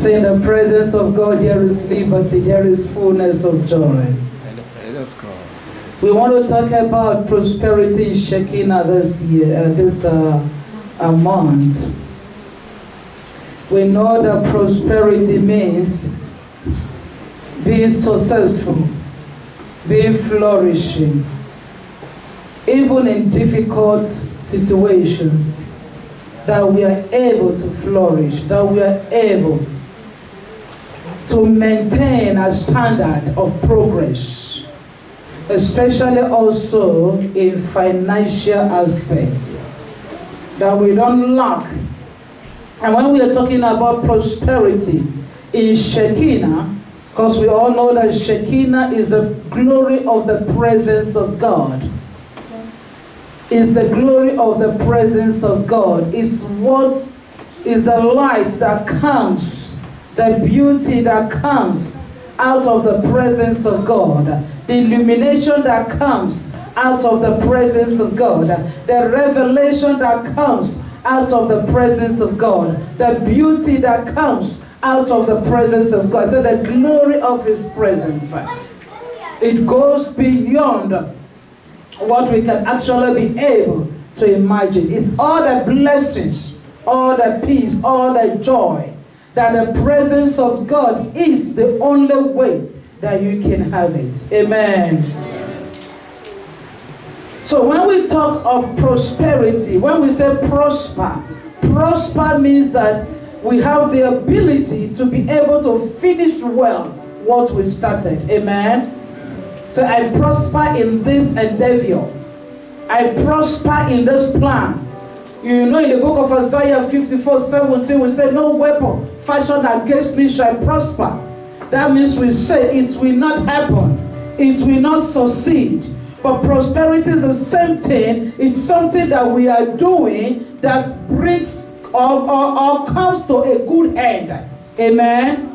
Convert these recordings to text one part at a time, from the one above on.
Say, in the presence of God, there is liberty, there is fullness of joy. We want to talk about prosperity in Shekinah this year, this month. We know that prosperity means being successful, being flourishing, even in difficult situations, that we are able to flourish, that we are able to maintain a standard of progress, especially also in financial aspects, that we don't lack. And when we are talking about prosperity in Shekinah, because we all know that Shekinah is the glory of the presence of God. It's the glory of the presence of God. It's what is the light that comes, the beauty that comes out of the presence of God, the illumination that comes out of the presence of God, the revelation that comes out of the presence of God, the beauty that comes out of the presence of God. So the glory of His presence, it goes beyond what we can actually be able to imagine. It's all the blessings, all the peace, all the joy, that the presence of God is the only way that you can have it. Amen. So when we talk of prosperity, when we say prosper, prosper means that we have the ability to be able to finish well what we started. Amen. So I prosper in this endeavor. I prosper in this plan. You know, in the book of Isaiah 54:17, we say, no weapon fashioned against me shall prosper. That means we say it will not happen. It will not succeed. But prosperity is the same thing. It's something that we are doing that brings or comes to a good end. Amen?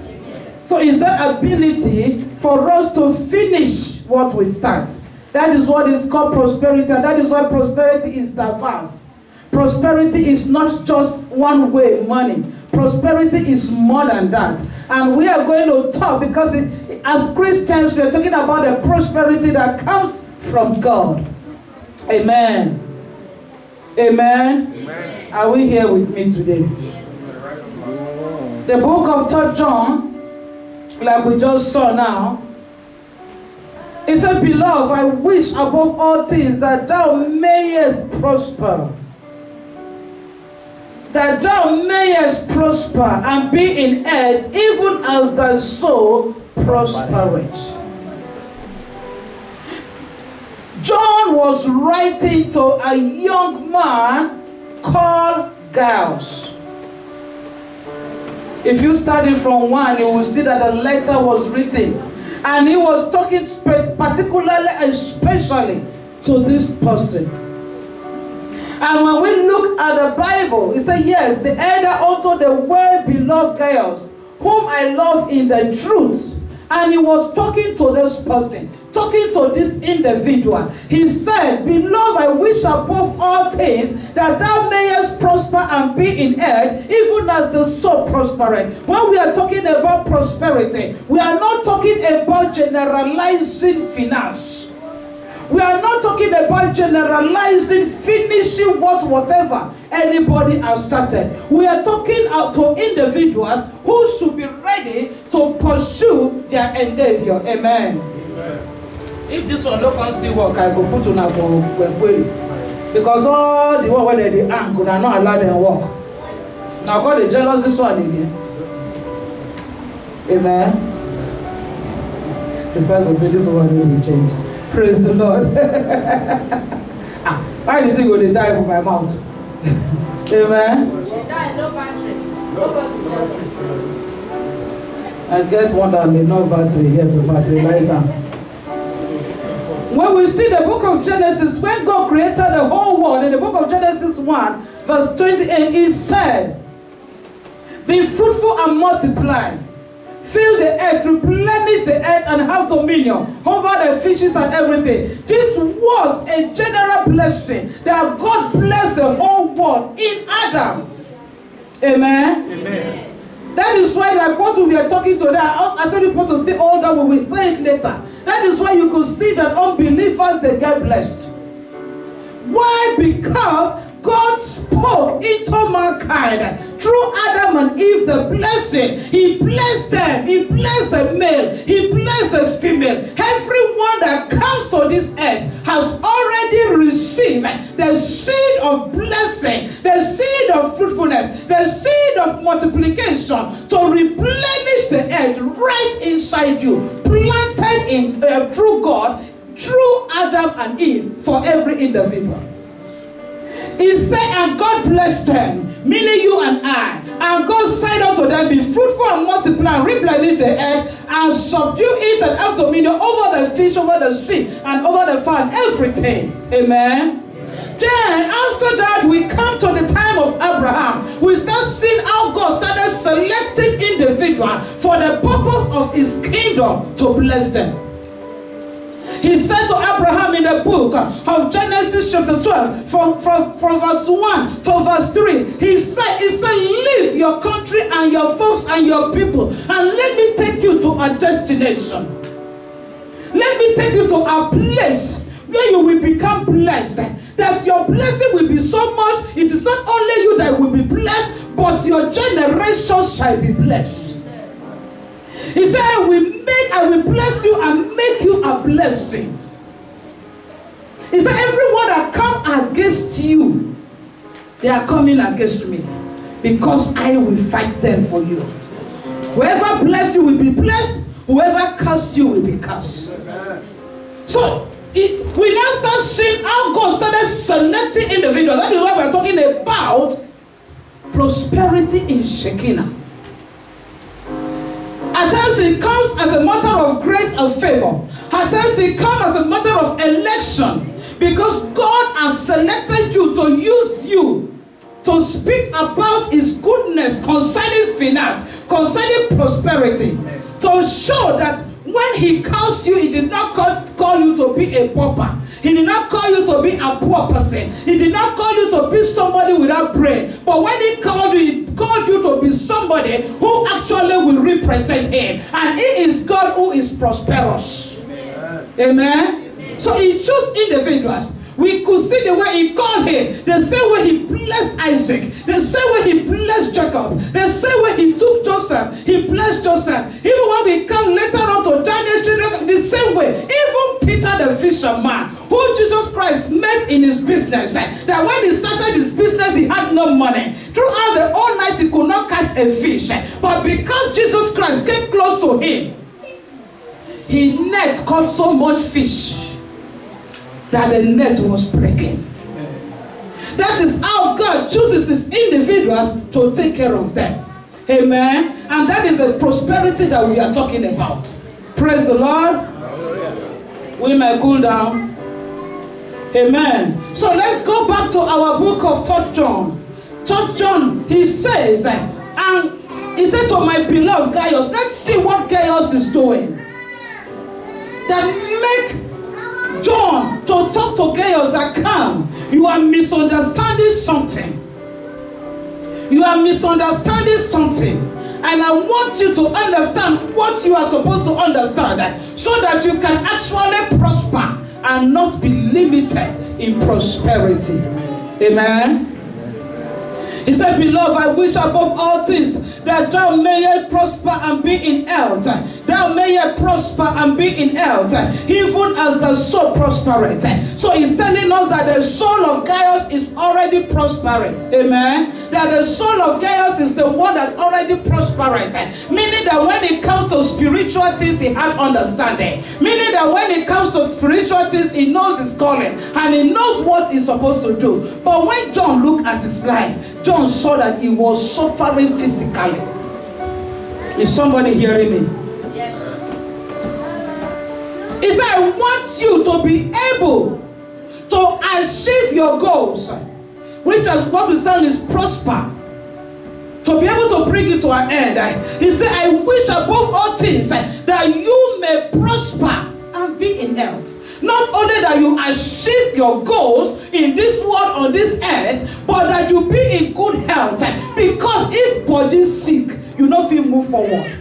So it's that ability for us to finish what we start. That is what is called prosperity, and that is why prosperity is diverse. Prosperity is not just one way money. Prosperity is more than that. And we are going to talk, because as Christians, we are talking about the prosperity that comes from God. Amen. Amen. Amen. Are we here with me today? Yes. The book of 3 John, like we just saw now, it said, beloved, I wish above all things that thou mayest prosper. That thou mayest prosper and be in health, even as thy soul prospereth. John was writing to a young man called Gaius. If you study from 1, you will see that the letter was written. And he was talking particularly and especially to this person. And when we look at the Bible, it says, yes, the elder unto the well-beloved Gaius, whom I love in the truth. And he was talking to this person, talking to this individual. He said, beloved, I wish above all things that thou mayest prosper and be in health, even as the soul prospereth. When we are talking about prosperity, we are not talking about generalizing finance. We are not talking about generalizing, finishing whatever anybody has started. We are talking out to individuals who should be ready to pursue their endeavor. Amen. Amen. If this one don't still work, I go put on for Kweli. Because all the one where they hang could not allow them work. Now God the jealous this one again. Amen. It's time to say this one will change. Praise the Lord. Why do you think they die from my mouth? Amen. They die, no battery. I get one that may no battery here to battery. When we see the book of Genesis, when God created the whole world, in the book of Genesis 1, verse 28, He said, be fruitful and multiply. Fill the earth, replenish the earth, and have dominion over the fishes and everything. This was a general blessing that God blessed the whole world in Adam. Amen? Amen. That is why, like what we are talking today, I told you to stay all that, we will say it later. That is why you could see that unbelievers, they get blessed. Why? Because God spoke into mankind through Adam and Eve the blessing. He blessed them. He blessed the male. He blessed the female. Everyone that comes to this earth has already received the seed of blessing, the seed of fruitfulness, the seed of multiplication to replenish the earth right inside you, planted in through God, through Adam and Eve, for every individual. He said, and God blessed them, meaning you and I. And God said unto them, be fruitful and multiply, and replenish the earth, and subdue it, and have dominion over the fish, over the sea, and over the fowl, everything. Amen. Then after that, we come to the time of Abraham. We start seeing how God started selecting individuals for the purpose of his kingdom to bless them. He said to Abraham in the book of Genesis chapter 12, from verse 1 to verse 3, he said, leave your country and your folks and your people, and let me take you to a destination. Let me take you to a place where you will become blessed. That your blessing will be so much, it is not only you that will be blessed, but your generations shall be blessed. He said, I will bless you and make you a blessing. He said, everyone that come against you, they are coming against me, because I will fight them for you. Whoever bless you will be blessed, whoever curse you will be cursed. So we now start seeing how God started selecting individuals. That is why we are talking about prosperity in Shekinah. At times it comes as a matter of grace and favor. At times it comes as a matter of election, because God has selected you to use you to speak about his goodness concerning finance, concerning prosperity, to show that when he calls you, he did not call you to be a pauper. He did not call you to be a poor person. He did not call you to be somebody without brain. But when he called you to be somebody who actually will represent him. And he is God who is prosperous. Amen. So he chose individuals. We could see the way he called him, the same way he blessed Isaac, the same way he blessed Jacob, the same way he took Joseph, he blessed Joseph. Even when we come later on to Daniel, the same way, even Peter the fisherman, who Jesus Christ met in his business, that when he started his business, he had no money. Throughout the whole night, he could not catch a fish. But because Jesus Christ came close to him, he net caught so much fish that the net was breaking. That is how God chooses his individuals to take care of them. Amen. And that is the prosperity that we are talking about. Praise the Lord. We may cool down. Amen. So let's go back to our book of 3 John. 3 John, he says, and he said to my beloved Gaius, let's see what Gaius is doing. That make John to talk to Gaius that come. You are misunderstanding something. You are misunderstanding something. And I want you to understand what you are supposed to understand, so that you can actually prosper and not be limited in prosperity. Amen. He said, beloved, I wish above all things that thou mayest prosper and be in health. Thou mayest prosper and be in health, even as the soul prospereth. So he's telling us that the soul of Gaius is already prospering. Amen. That the soul of Gaius is the one that already prospereth. Meaning that when it comes to spiritual things, he had understanding. Meaning that when it comes to spiritual things, he knows his calling and he knows what he's supposed to do. But when John looked at his life, John saw that he was suffering physically. Is somebody hearing me? Yes. He said, I want you to be able to achieve your goals, which is what we say is prosper. To be able to bring it to an end. He said, I wish above all things that you may prosper and be in health. Not only that you achieve your goals in this world, on this earth, but that you be in good health. Because if body sick, you no fit move forward.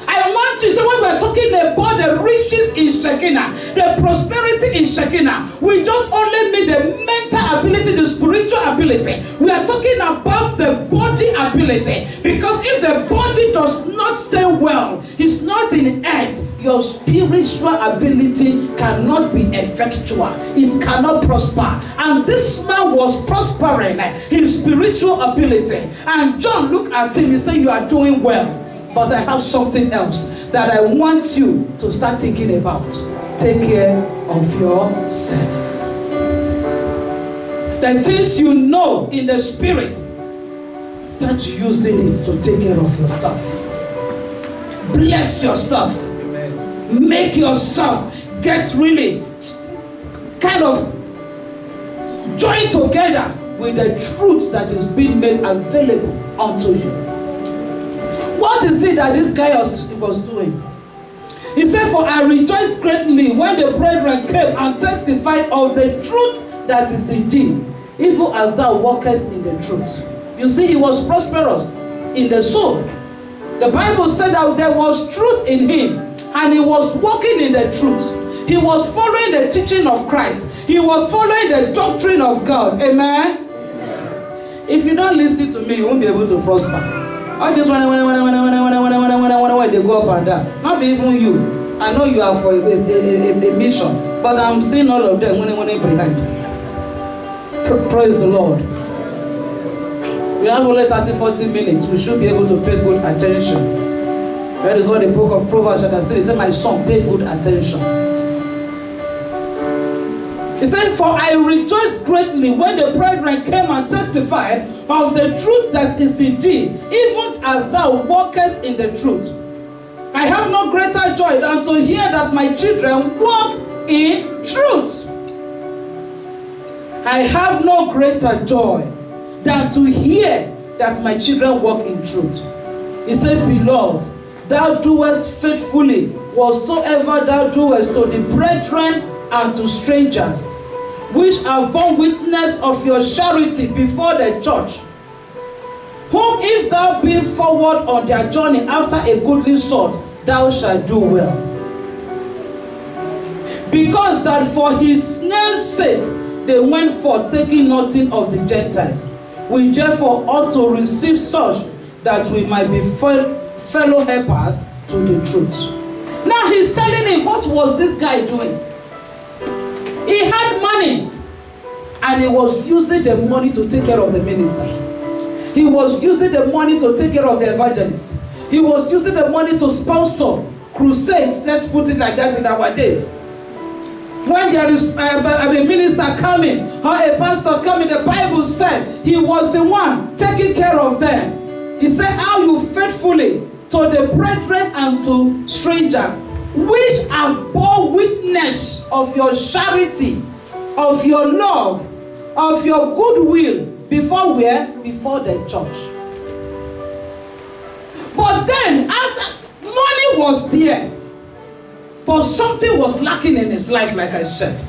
I want you, so when we're talking about the riches in Shekinah, the prosperity in Shekinah, we don't only mean the mental ability, the spiritual ability. We are talking about the body ability. Because if the body does not stay well, it's not in earth, your spiritual ability cannot be effectual. It cannot prosper. And this man was prospering in spiritual ability. And John looked at him and said, you are doing well. But I have something else that I want you to start thinking about. Take care of yourself. The things you know in the spirit, start using it to take care of yourself. Bless yourself. Amen. Make yourself get really kind of join together with the truth that is being made available unto you. What is it that this guy was doing? He said, for I rejoiced greatly when the brethren came and testified of the truth that is in thee, even as thou walkest in the truth. You see, he was prosperous in the soul. The Bible said that there was truth in him, and he was walking in the truth. He was following the teaching of Christ. He was following the doctrine of God. Amen? Amen. If you don't listen to me, you won't be able to prosper. All this when they go up and down. Not even you. I know you are for a mission, but I'm seeing all of them when they behind. Praise the Lord. We have only 30-40 minutes. We should be able to pay good attention. That is what the book of Proverbs says. He said, my son, pay good attention. He said, for I rejoiced greatly when the brethren came and testified of the truth that is in thee, even as thou walkest in the truth. I have no greater joy than to hear that my children walk in truth. I have no greater joy than to hear that my children walk in truth. He said, beloved, thou doest faithfully whatsoever thou doest to the brethren and to strangers, which have borne witness of your charity before the church, whom if thou be forward on their journey after a goodly sort, thou shalt do well. Because that for his name's sake they went forth, taking nothing of the Gentiles. We therefore ought to receive such, that we might be fellow helpers to the truth. Now he's telling him, what was this guy doing? He had money, and he was using the money to take care of the ministers. He was using the money to take care of the evangelists. He was using the money to sponsor crusades, let's put it like that in our days. When there is a minister coming or a pastor coming, the Bible said he was the one taking care of them. He said, how you faithfully to the brethren and to strangers, which have borne witness of your charity, of your love, of your goodwill, before where? Before the church. But then, after, money was there, but something was lacking in his life, like I said.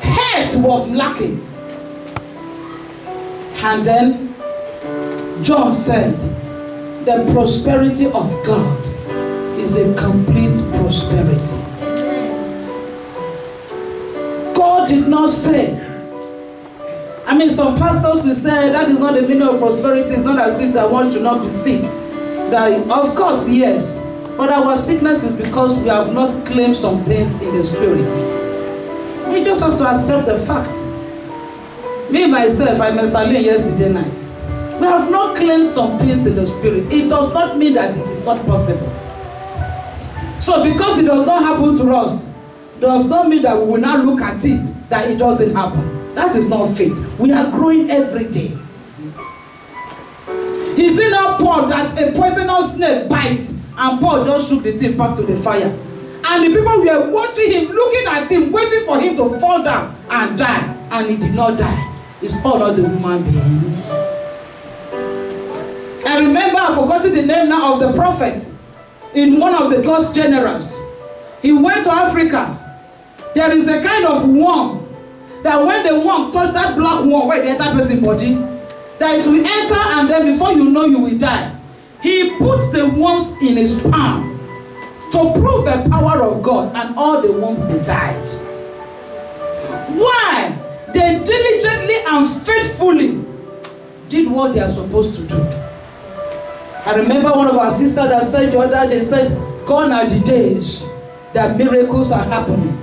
Health was lacking. And then, John said, the prosperity of God is a complete prosperity. God did not say, I mean, some pastors will say that is not the meaning of prosperity. It's not as if that one should not be sick. That, of course, yes. But our sickness is because we have not claimed some things in the spirit. We just have to accept the fact. Me, myself, I met Saline yesterday night. We have not claimed some things in the spirit. It does not mean that it is not possible. So because it does not happen to us, does not mean that we will not look at it, that it doesn't happen. That is not faith. We are growing every day. Is it not Paul that a poisonous snake bites, and Paul just shook the thing back to the fire? And the people were watching him, looking at him, waiting for him to fall down and die. And he did not die. Is Paul not the human being? I remember, I've forgotten the name now of the prophet in one of the God's generals. He went to Africa. There is a kind of worm that when the worm touched that black worm where the other person's body, that it will enter, and then before you know, you will die. He puts the worms in his palm to prove the power of God, and all the worms, they died. Why? They diligently and faithfully did what they are supposed to do. I remember one of our sisters that said the other day, said, gone are the days that miracles are happening.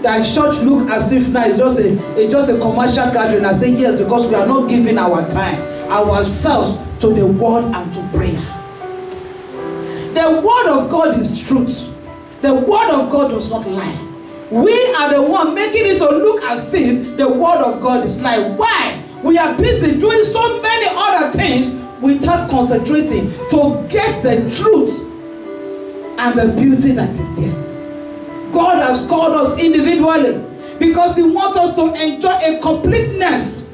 That church look as if now it's just a commercial gathering. I say yes, because we are not giving our time, ourselves to the word and to prayer. The word of God is truth. The word of God does not lie. We are the one making it to look as if the word of God is lie. Why? We are busy doing so many other things without concentrating to get the truth and the beauty that is there. God has called us individually because He wants us to enjoy a completeness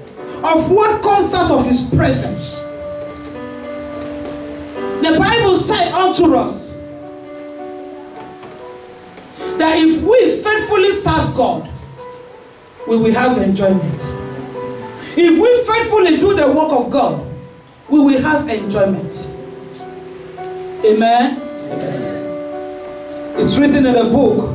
of what comes out of His presence. The Bible says unto us that if we faithfully serve God, we will have enjoyment. If we faithfully do the work of God, we will have enjoyment. Amen? Amen. It's written in the book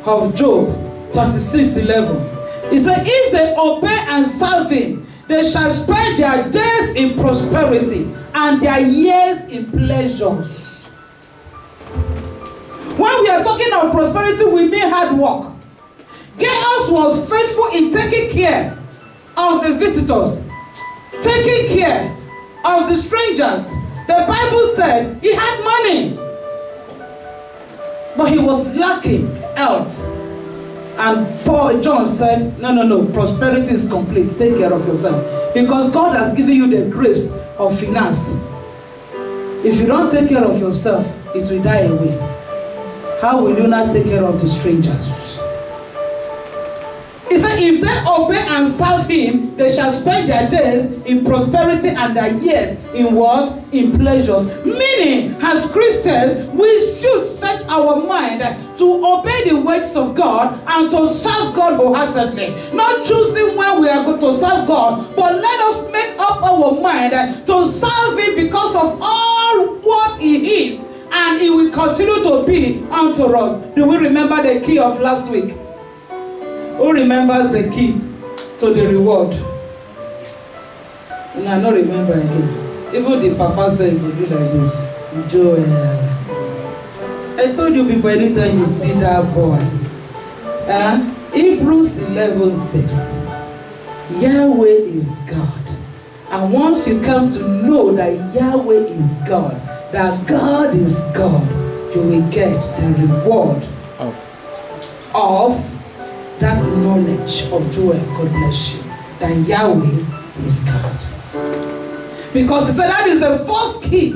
of Job 36:11. It said, if they obey and serve Him, they shall spend their days in prosperity and their years in pleasures. When we are talking about prosperity, we mean hard work. Gaius was faithful in taking care of the visitors, taking care of the strangers. The Bible said he had money, but he was lacking health. And John said, no, prosperity is complete. Take care of yourself. Because God has given you the grace of finance. If you don't take care of yourself, it will die away. How will you not take care of the strangers? He said, if they obey and serve Him, they shall spend their days in prosperity and their years in what? In pleasures. Meaning, as Christians, we should set our mind to obey the words of God and to serve God wholeheartedly. Not choosing when we are going to serve God, but let us make up our mind to serve Him because of all what He is, and He will continue to be unto us. Do we remember the key of last week? Who remembers the key to the reward? And I don't remember again. Even the papa said he would do like this. Joel. I told you people, anytime you see that boy. Hebrews 11:6. Yahweh is God. And once you come to know that Yahweh is God, that God is God, you will get the reward of that knowledge of Joel. God bless you. That Yahweh is God. Because He said that is the first key.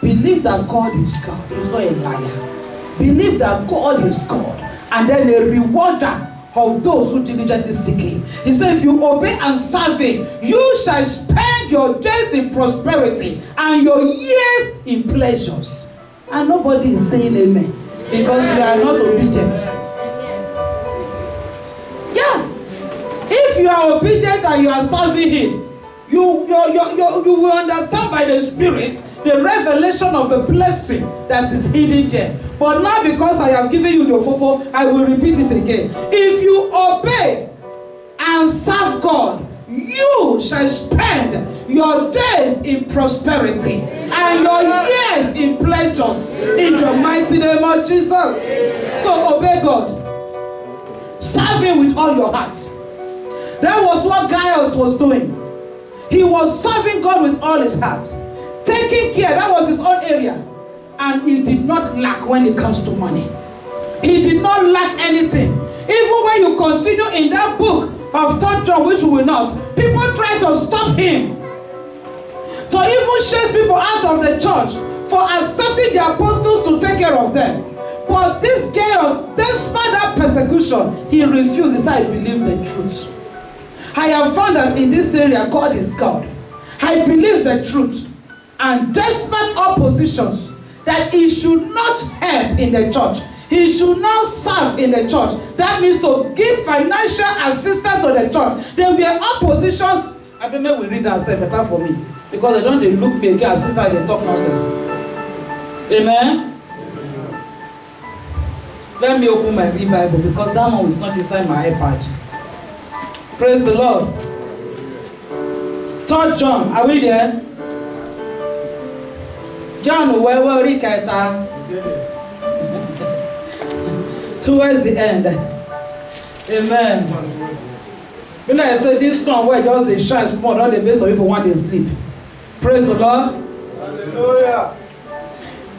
Believe that God is God. He's not a liar. Believe that God is God. And then a rewarder of those who diligently seek Him. He said, if you obey and serve Him, you shall spend your days in prosperity and your years in pleasures. And nobody is saying amen. Because we are not obedient. If you are obedient and you are serving Him, you will understand by the Spirit the revelation of the blessing that is hidden there. But now, because I have given you the ofofo, I will repeat it again. If you obey and serve God, you shall spend your days in prosperity and your years in pleasures, in the mighty name of Jesus. So obey God. Serve Him with all your heart. That was what Gaius was doing. He was serving God with all his heart. Taking care, that was his own area. And he did not lack when it comes to money. He did not lack anything. Even when you continue in that book of 3 John, which we will not, people try to stop him. To even chase people out of the church for accepting the apostles to take care of them. But this Gaius, despite that persecution, he refused. He said, I believe the truth. I have found that in this area, God is God. I believe the truth. And despite oppositions, that he should not help in the church. He should not serve in the church. That means to give financial assistance to the church. There were oppositions I mean, we read and say better for me. Because they don't look me again as how they talk nonsense. Amen? Let me open my Bible because that one is not inside my iPad. Praise the Lord. 3 John, are we there? John, where were we? Towards the end. Amen. You know, I said this song where just a shine small, not the base of people want to sleep. Praise the Lord. Hallelujah.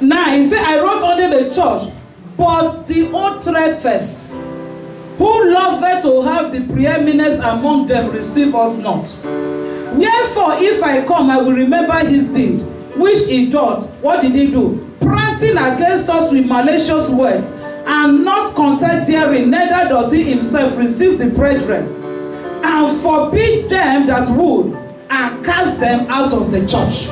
Now, he said, I wrote under the church, but the Otrephus, who loved to have the preeminence among them, receive us not. Wherefore, if I come, I will remember his deed, which he doth. What did he do? Prating against us with malicious words, and not content herein, neither does he himself receive the brethren, and forbid them that would, and cast them out of the church.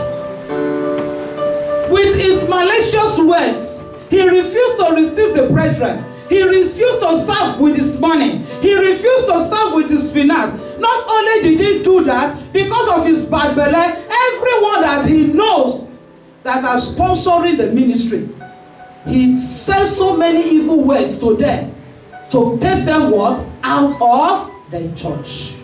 With his malicious words, he refused to receive the brethren. He refused to serve with his money. He refused to serve with his finance. Not only did he do that, because of his bad belly, everyone that he knows that are sponsoring the ministry, he says so many evil words to them to take them what? Out of the church.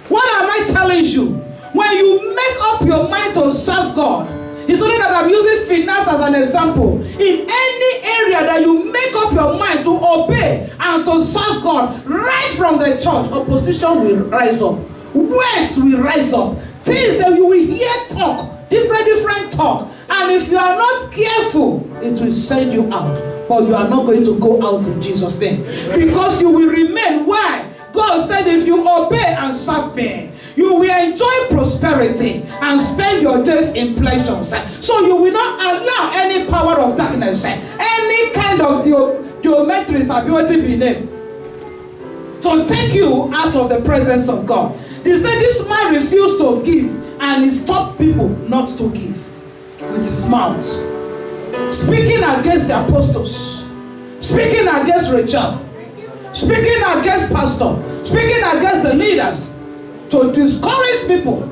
What am I telling you? When you make up your mind to serve God, it's only that I'm using finance as an example. In any area that you make up your mind to obey and to serve God, right from the church, opposition will rise up. Words will rise up. Things that you will hear talk, different talk. And if you are not careful, it will send you out. But you are not going to go out in Jesus' name. Because you will remain. Why? God said if you obey and serve me, you will enjoy prosperity and spend your days in pleasures. So you will not allow any power of darkness, any kind of geometries ability be named, to take you out of the presence of God. They said this man refused to give and he stopped people not to give with his mouth. Speaking against the apostles, speaking against Rachel, speaking against pastor, speaking against the leaders, to discourage people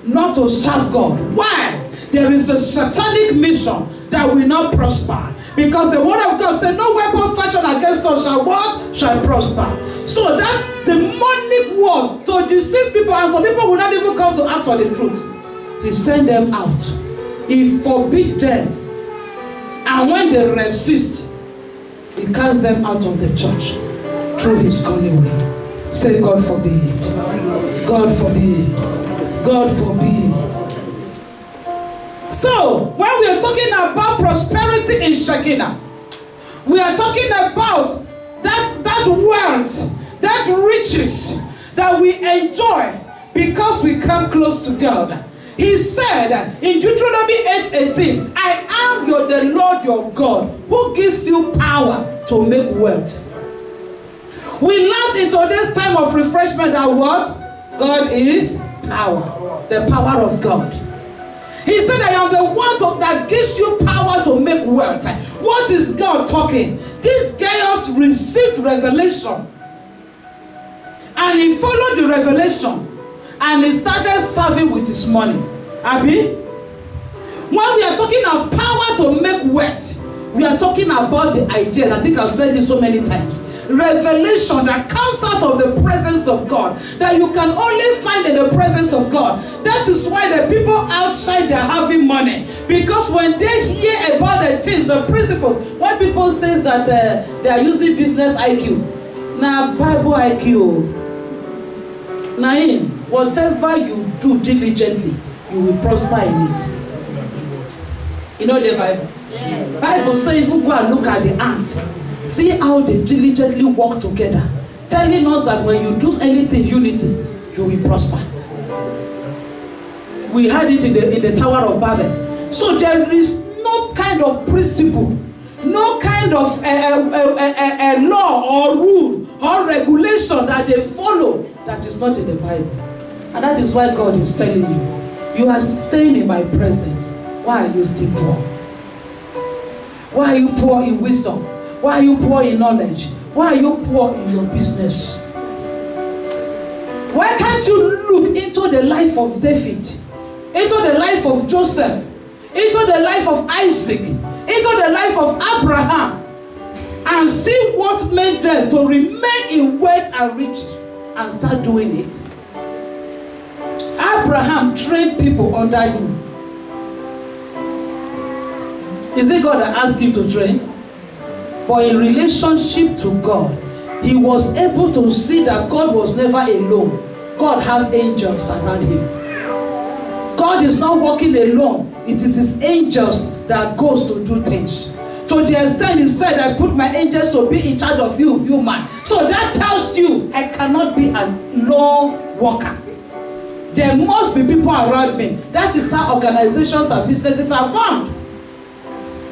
not to serve God. Why? There is a satanic mission that will not prosper. Because the word of God said, no weapon fashioned against us shall what? Shall prosper. So that demonic word to deceive people, and some people will not even come to ask for the truth. He sent them out. He forbid them. And when they resist, he cast them out of the church through his holy way. Say, God forbid. God forbid. God forbid. So, when we are talking about prosperity in Shekinah, we are talking about that wealth, that riches that we enjoy because we come close to God. He said in Deuteronomy 8:18, I am the Lord your God, who gives you power to make wealth. We learned in today's time of refreshment that what? God is power. The power of God. He said, I am the one that gives you power to make wealth. What is God talking? This Gaius received revelation. And he followed the revelation. And he started serving with his money. Abi? When we are talking of power to make wealth, we are talking about the ideas. I think I've said this so many times. Revelation that comes out of the presence of God, that you can only find in the presence of God. That is why the people outside, they are having money, because when they hear about the things, the principles, when people say that they are using business IQ, now Bible IQ, now whatever you do diligently, you will prosper in it. You know the Bible? Yes. Bible says if you go and look at the ants, see how they diligently work together, telling us that when you do anything in unity, you will prosper. We had it in the Tower of Babel. So there is no kind of principle, no kind of law or rule or regulation that they follow that is not in the Bible. And that is why God is telling you, you are staying in my presence. Why are you still poor? Why are you poor in wisdom? Why are you poor in knowledge? Why are you poor in your business? Why can't you look into the life of David, into the life of Joseph, into the life of Isaac, into the life of Abraham, and see what made them to remain in wealth and riches and start doing it? Abraham trained people under him. Is it God that asked him to train? But in relationship to God, he was able to see that God was never alone. God had angels around him. God is not working alone. It is his angels that goes to do things. To the extent he said, I put my angels to be in charge of you, man. So that tells you I cannot be a lone worker. There must be people around me. That is how organizations and businesses are formed.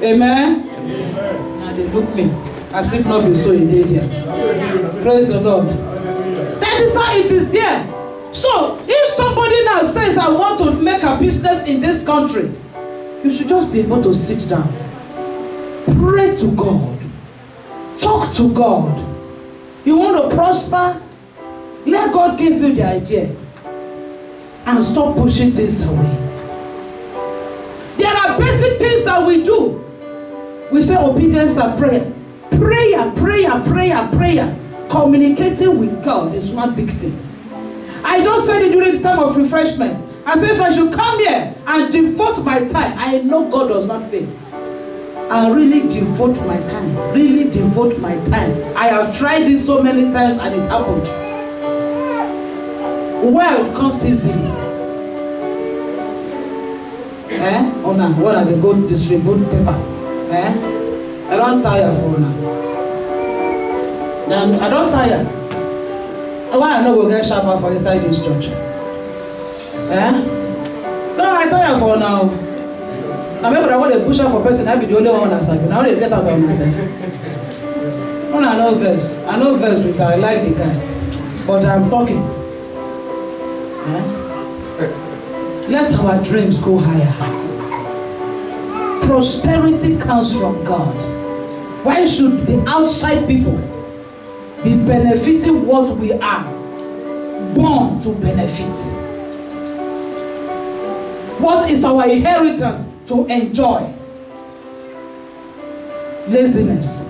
Amen? Amen. Now they look me as if not be so in there. Praise the Lord. That is how it is there. So if somebody now says, I want to make a business in this country, you should just be able to sit down, pray to God, talk to God. You want to prosper? Let God give you the idea and stop pushing things away. There are basic things that we do. We say obedience and prayer. Prayer, prayer, prayer, prayer. Communicating with God is one big thing. I just said it during the time of refreshment. I said if I should come here and devote my time, I know God does not fail. I really devote my time. Really devote my time. I have tried it so many times and it happened. Wealth comes easily. Oh no, what are they go distribute paper? I don't tire for now. I don't tire. Why I no go get sharper for inside this church? No, I tire for now. I remember I want to push up for person. I be the only one that's happy. Now they get up by myself. When I know verse with I like the guy, but I'm talking. Let our dreams go higher. Prosperity comes from God. Why should the outside people be benefiting what we are born to benefit? What is our inheritance to enjoy? Laziness.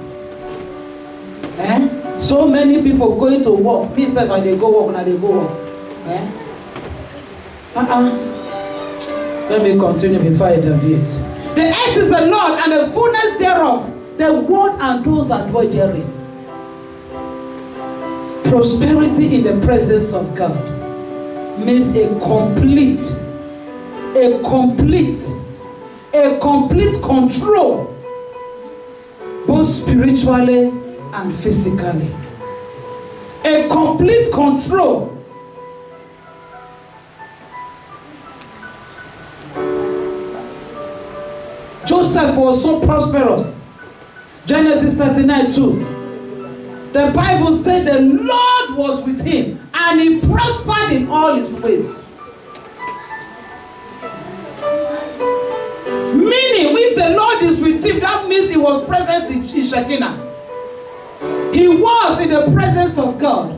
So many people going to work. Me self, I they go work, and they go work. Let me continue before I deviate. The earth is the Lord and the fullness thereof, the world and those that dwell therein. Prosperity in the presence of God means a complete control, both spiritually and physically. A complete control. Joseph was so prosperous. Genesis 39:2. The Bible said the Lord was with him and he prospered in all his ways. Meaning, if the Lord is with him, that means he was present in Shekinah. He was in the presence of God.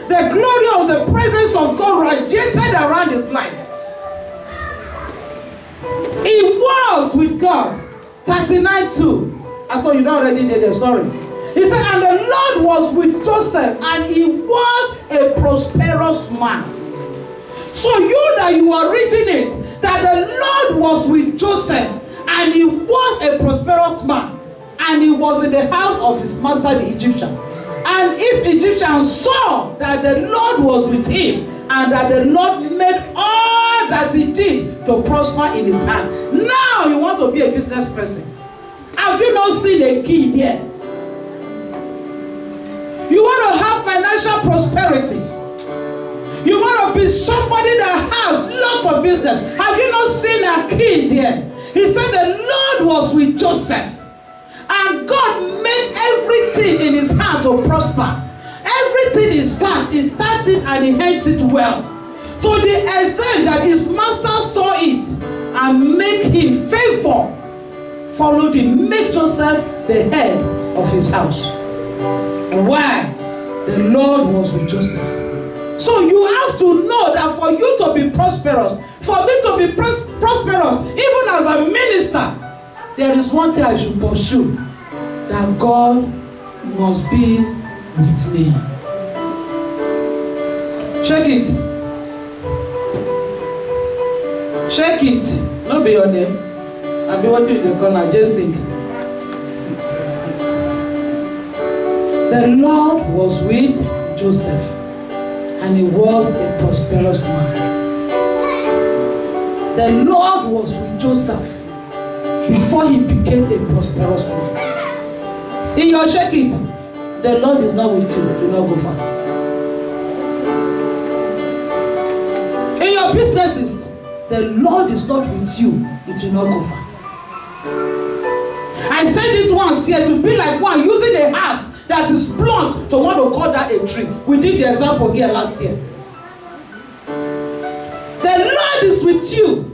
The glory of the presence of God radiated around his life. He was with God. 39:2. I saw you don't already did it, sorry. He said, and the Lord was with Joseph, and he was a prosperous man. So you are reading it, that the Lord was with Joseph, and he was a prosperous man, and he was in the house of his master, the Egyptian. And if Egyptians saw that the Lord was with him, and that the Lord made all that he did to prosper in his hand. Now you want to be a business person. Have you not seen a key there? You want to have financial prosperity. You want to be somebody that has lots of business. Have you not seen a key there? He said the Lord was with Joseph. And God made everything in his hand to prosper. Everything he starts it and he ends it well. To the extent that his master saw it and make him favor, followed him, make Joseph the head of his house. Why? The Lord was with Joseph. So you have to know that for you to be prosperous, for me to be prosperous, even as a minister, there is one thing I should pursue, that God must be with me. Check it. Check it. Not be your name. I'll be watching in the corner. Just sing. The Lord was with Joseph, and he was a prosperous man. The Lord was with Joseph before he became a prosperous man. In your check it, the Lord is not with you, do not go far. In your businesses, the Lord is not with you, it will not go far. I said it once here, to be like one using a axe that is blunt to want to cut that a tree. We did the example here last year. The Lord is with you.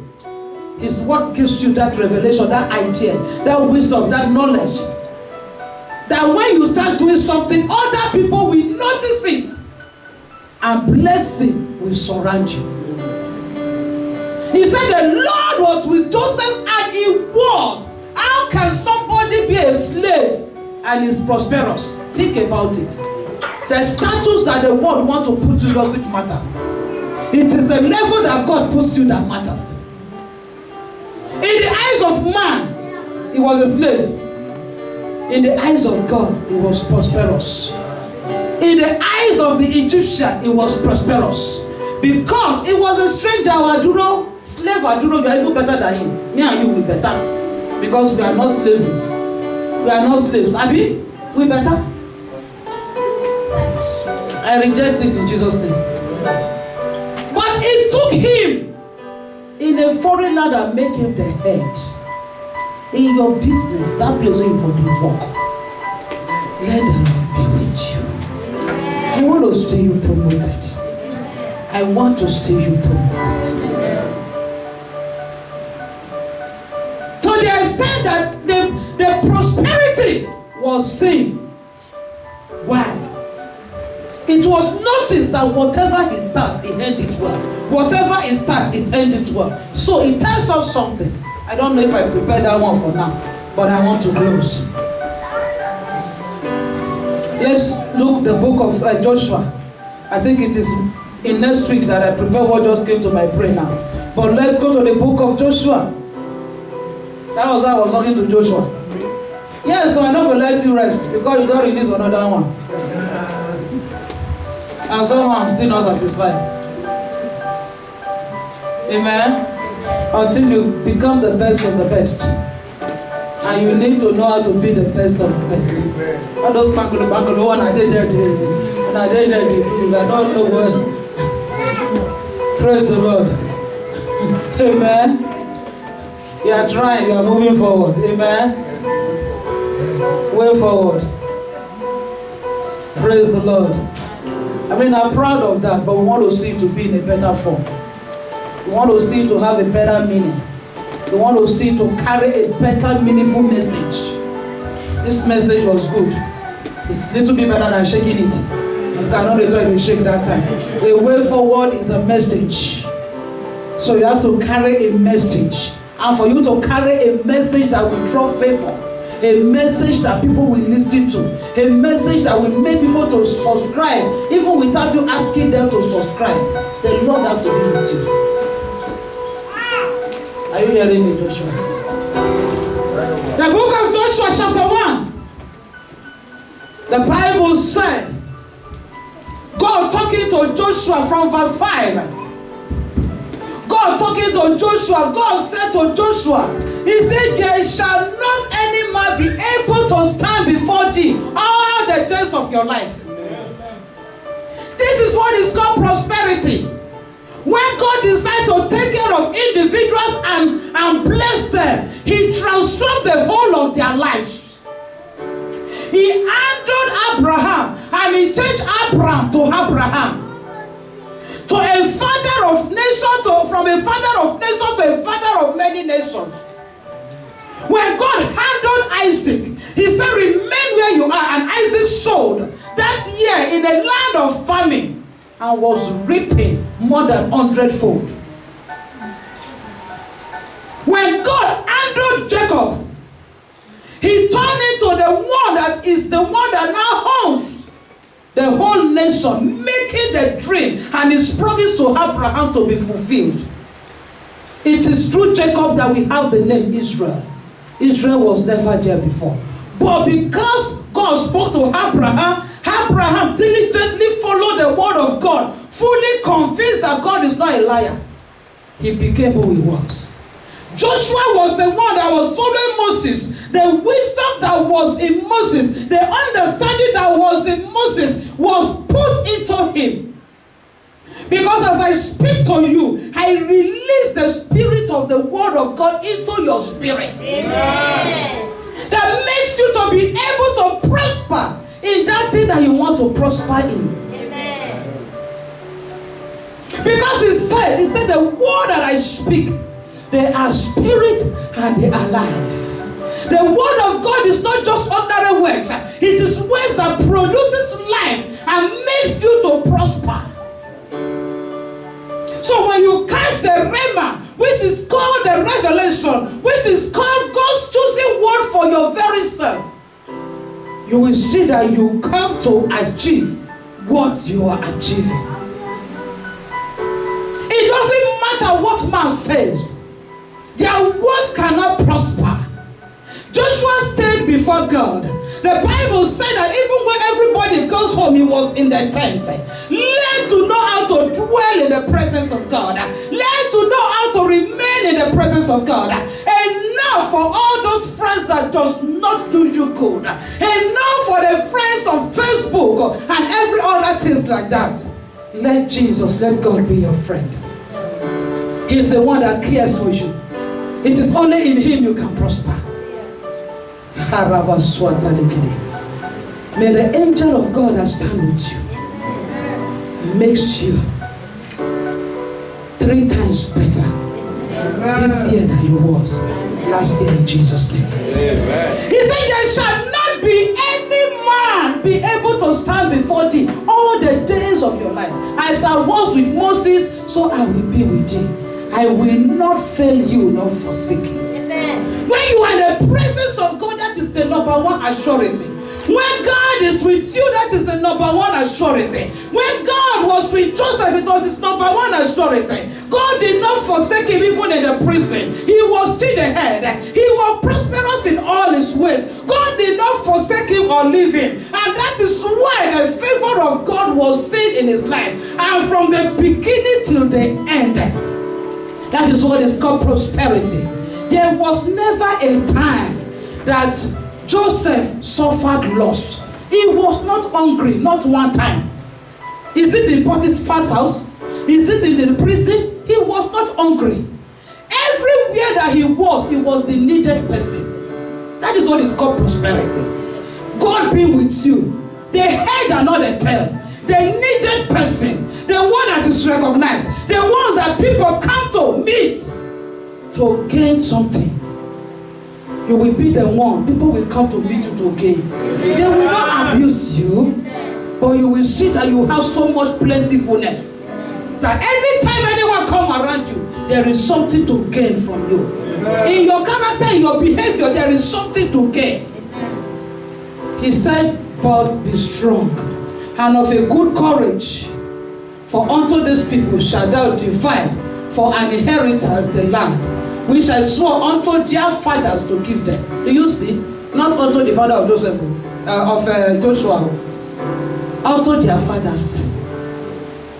Is what gives you that revelation, that idea, that wisdom, that knowledge. That when you start doing something, other people will notice it. And blessing will surround you. He said the Lord was with Joseph, and he was. How can somebody be a slave and is prosperous? Think about it. The status that the world want to put you doesn't matter. It is the level that God puts you that matters. In the eyes of man, he was a slave. In the eyes of God, he was prosperous. In the eyes of the Egyptian, he was prosperous. Because he was a stranger, Aduro, slave Aduro, you are even better than him. Me and you will be better. Because we are not slaves. We are not slaves. Abi, we better. I reject it in Jesus' name. But it took him in a foreign land and make him the head. In your business, that place where you for the work, let the Lord be with you. I want to see you promoted. I want to see you promoted. To the extent that the prosperity was seen. Why? It was noticed that whatever he starts, he ends it well. Whatever he starts, it ends it well. So it tells us something. I don't know if I prepared that one for now, but I want to close. Let's look the book of Joshua. I think it is in next week that I prepare what just came to my brain now. But let's go to the book of Joshua. That was how I was talking to Joshua. Yes, so I'm not going to let you rest because you don't release another one. And somehow I'm still not satisfied. Amen. Until you become the best of the best. And you need to know how to be the best of the best. All those bangolo one I did there, and I did there, I don't know what. Praise the Lord. Amen. You are trying, you are moving forward. Amen. Way forward. Praise the Lord. I mean, I'm proud of that, but we want to see it to be in a better form. We want to see it to have a better meaning. We want to see it to carry a better, meaningful message. This message was good. It's a little bit better than shaking it. You cannot return and shake that time. The way forward is a message. So you have to carry a message. And for you to carry a message that will draw favor, a message that people will listen to, a message that will make people to subscribe, even without you asking them to subscribe, the Lord has to be with you. Are you hearing me, Joshua? The book of Joshua chapter 1. The Bible said, God talking to Joshua from verse 5. God talking to Joshua, God said to Joshua, he said, there shall not any man be able to stand before thee all the days of your life. This is what is called prosperity. When God decides to take care of individuals and bless them, he transformed the whole of their lives. He handled Abraham and he changed Abraham to Abraham. To a father of nations, from a father of nations to a father of many nations. When God handled Isaac, he said, remain where you are. And Isaac sowed that year in a land of famine. and was reaping more than 100-fold. When God handled Jacob, he turned into the one that is the one that now owns the whole nation, making the dream and his promise to Abraham to be fulfilled. It is through Jacob that we have the name Israel. Israel was never there before. But because God spoke to Abraham, Abraham diligently followed the word of God, fully convinced that God is not a liar. He became who he was. Joshua was the one that was following Moses. The wisdom that was in Moses, the understanding that was in Moses was put into him. Because as I speak to you, I release the spirit of the word of God into your spirit. Amen. That makes you to be able to prosper in that thing that you want to prosper in. Amen. Because he said the word that I speak, they are spirit and they are life. The word of God is not just ordinary words. It is words that produces life and makes you to prosper. So when you catch the rhema, which is called the revelation, which is called God's chosen word for your very self, you will see that you come to achieve what you are achieving. It doesn't matter what man says. Their words cannot prosper. Joshua stayed before God. The Bible said that even when everybody goes home, he was in the tent. Learn to know how to dwell in the presence of God. Learn to know how to remain in the presence of God. Enough for all those friends that does not do you good. Enough for the friends of Facebook and every other things like that. Let Jesus, let God be your friend. He is the one that cares for you. It is only in him you can prosper. May the angel of God that stand with you makes you 3 times better this year than you was last year in Jesus' name. Amen. He said there shall not be any man be able to stand before thee all the days of your life. As I was with Moses, so I will be with thee. I will not fail you nor forsake you. Amen. When you are in the presence of God, that is the number one assurance. When God is with you, that is the number one assurance. When God was with Joseph, it was his number one assurance. God did not forsake him even in the prison. He was still the head. He was prosperous in all his ways. God did not forsake him or leave him. And that is why the favor of God was seen in his life. And from the beginning till the end, that is what is called prosperity. There was never a time that Joseph suffered loss. He was not hungry, not one time. Is it in Potiphar's house? Is it in the prison? He was not hungry. Everywhere that he was the needed person. That is what is called prosperity. God be with you. The head and not the tail. The needed person. The one that is recognized. The one that people come to meet to gain something. You will be the one. People will come to meet you to gain. They will not abuse you, but you will see that you have so much plentifulness that anytime anyone come around you, there is something to gain from you. In your character, in your behavior, there is something to gain. He said, but be strong and of a good courage, for unto these people shall thou divide for an inheritance the land which I swore unto their fathers to give them. Do you see? Not unto the father of Joseph, Joshua, unto their fathers.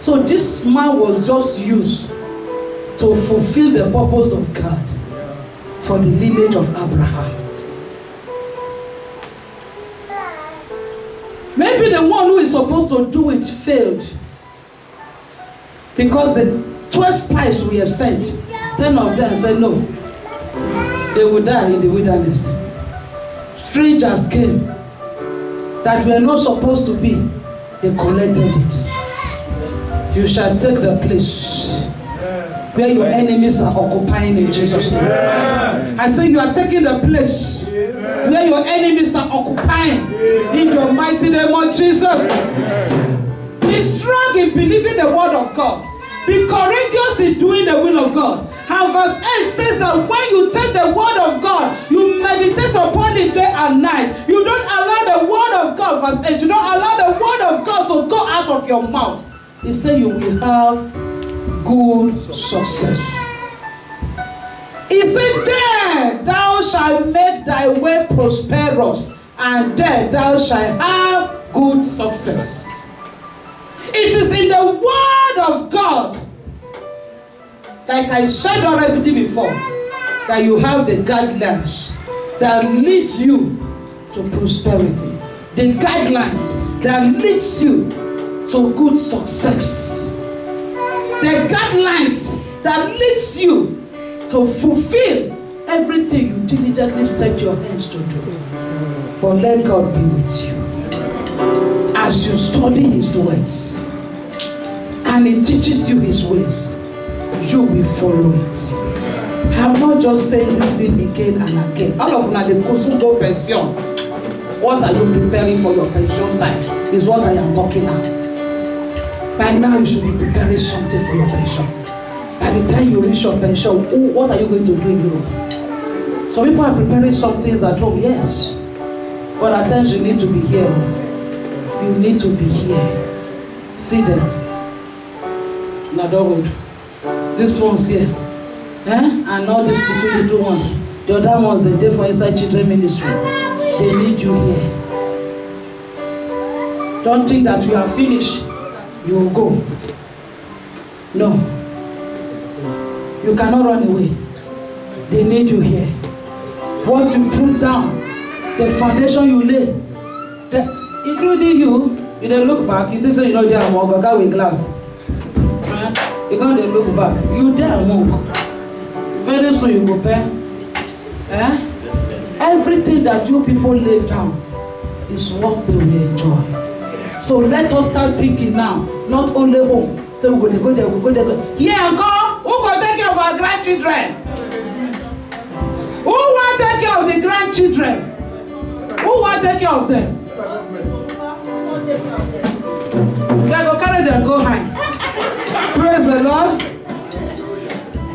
So this man was just used to fulfill the purpose of God for the lineage of Abraham. Maybe the one who is supposed to do it failed, because the 12 spies were sent. 10 of them said no, they would die in the wilderness. Strangers came that were not supposed to be. They collected it. You shall take the place where your enemies are occupying in Jesus' name. I say you are taking the place where your enemies are occupying in the mighty name of Jesus. Be strong in believing the word of God. Be courageous in doing the will of God. And verse 8 says that when you take the word of God, you meditate upon it day and night. You don't allow the word of God, verse 8, you don't allow the word of God to go out of your mouth. He said you will have good success. He said, there thou shalt make thy way prosperous, and there thou shalt have good success. It is in the word of God, like I said already before, that you have the guidelines that lead you to prosperity. The guidelines that leads you to good success. The guidelines that leads you to fulfill everything you diligently set your hands to do. But let God be with you as you study His words and He teaches you His ways. You will follow it. I'm not just saying this thing again and again. All of the go pension. What are you preparing for your pension time? Is what I am talking about. By now you should be preparing something for your pension. By the time you reach your pension, what are you going to do in Europe? Some people are preparing some things at home, yes. But at times you need to be here. You need to be here. See them. Now don't wait. This one's here. And all these little ones. The other ones, they did for inside children ministry. They need you here. Don't think that you are finished. You will go. No. You cannot run away. They need you here. What you put down, the foundation you lay, including you don't look back. You think so, you know, they are more gaga with glass. You can't look back. You there monk. Very soon you go pay. Everything that you people lay down is what they will enjoy. So let us start thinking now. Not only home. So we go there, we go there. Here and go. Who will take care of our grandchildren? Who will take care of the grandchildren? Who will take care of them? They go carry them, go high. Praise the Lord.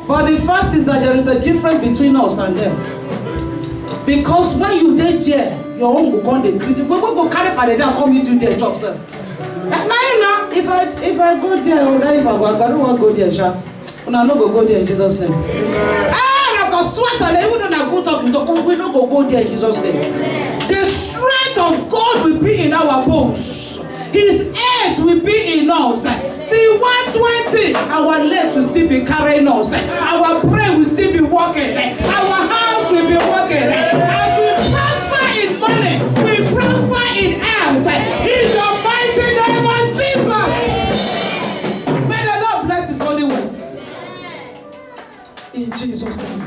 But the fact is that there is a difference between us and them. Because when you did there, your own will come the critic. We go carry by the day and come into their job, sir. Now you know, if I go there, or if I don't want to go there, sir. And I no go there in Jesus' name. I got sweat and even when I go talk, we no go there in Jesus' name. The strength of God will be in our bones. His edge will be in us. Till 120, our legs will still be carrying us. Our brain will still be working. Our house will be working. As we prosper in money, we prosper in health. In the mighty name of Jesus. May the Lord bless His holy words. In Jesus' name.